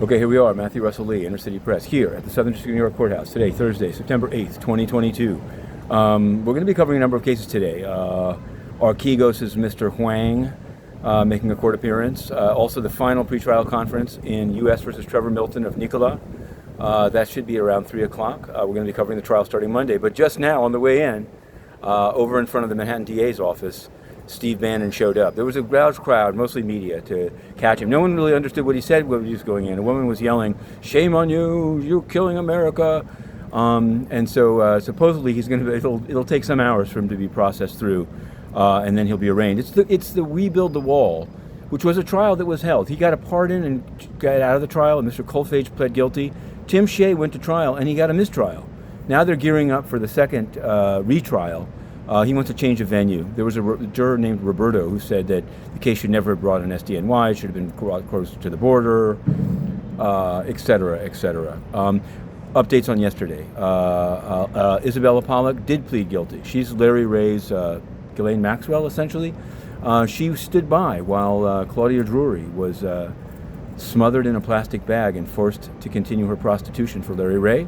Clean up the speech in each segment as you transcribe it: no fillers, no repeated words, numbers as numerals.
Okay, here we are, Matthew Russell Lee, Inner City Press, here at the Southern District of New York Courthouse today, Thursday, September 8th, 2022. We're going to be covering a number of cases today. Archegos is Mr. Hwang making a court appearance. Also, the final pretrial conference in U.S. versus Trevor Milton of Nikola. That should be around 3 o'clock. We're going to be covering the trial starting Monday. But just now, on the way in, over in front of the Manhattan DA's office, Steve Bannon showed up. There was a roused crowd, mostly media, to catch him. No one really understood what he said when he was going in. A woman was yelling, "Shame on you! You're killing America!" And so supposedly he's going to. It'll take some hours for him to be processed through, and then he'll be arraigned. It's the We Build the Wall, which was a trial that was held. He got a pardon and got out of the trial, and Mr. Colfage pled guilty. Tim Shea went to trial, and he got a mistrial. Now they're gearing up for the second retrial. He wants a change of venue. There was a juror named Roberto who said that the case should never have brought an SDNY, it should have been brought closer to the border, et cetera, et cetera. Updates on yesterday. Isabella Pollok did plead guilty. She's Larry Ray's Ghislaine Maxwell, essentially. She stood by while Claudia Drury was smothered in a plastic bag and forced to continue her prostitution for Larry Ray.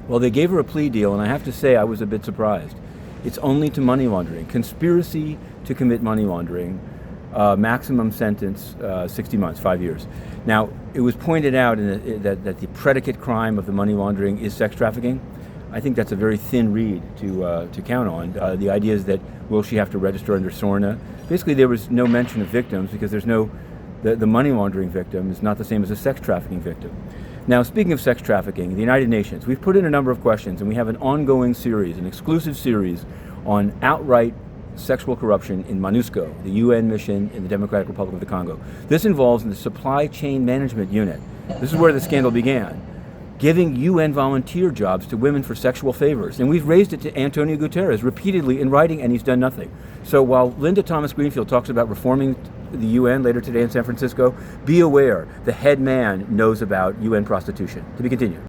Well, they gave her a plea deal, and I have to say I was a bit surprised. It's only to money laundering. Conspiracy to commit money laundering, maximum sentence 60 months, 5 years. Now, it was pointed out that the predicate crime of the money laundering is sex trafficking. I think that's a very thin reed to count on. The idea is that will she have to register under SORNA? Basically, there was no mention of victims because there's no, the money laundering victim is not the same as a sex trafficking victim. Now, speaking of sex trafficking, the United Nations, we've put in a number of questions, and we have an ongoing series, an exclusive series on outright sexual corruption in MONUSCO, the UN mission in the Democratic Republic of the Congo. This involves the Supply Chain Management Unit. This is where the scandal began, giving UN volunteer jobs to women for sexual favors. And we've raised it to Antonio Guterres repeatedly in writing, and he's done nothing. So while Linda Thomas-Greenfield talks about reforming the UN later today in San Francisco, be aware the head man knows about UN prostitution. To be continued.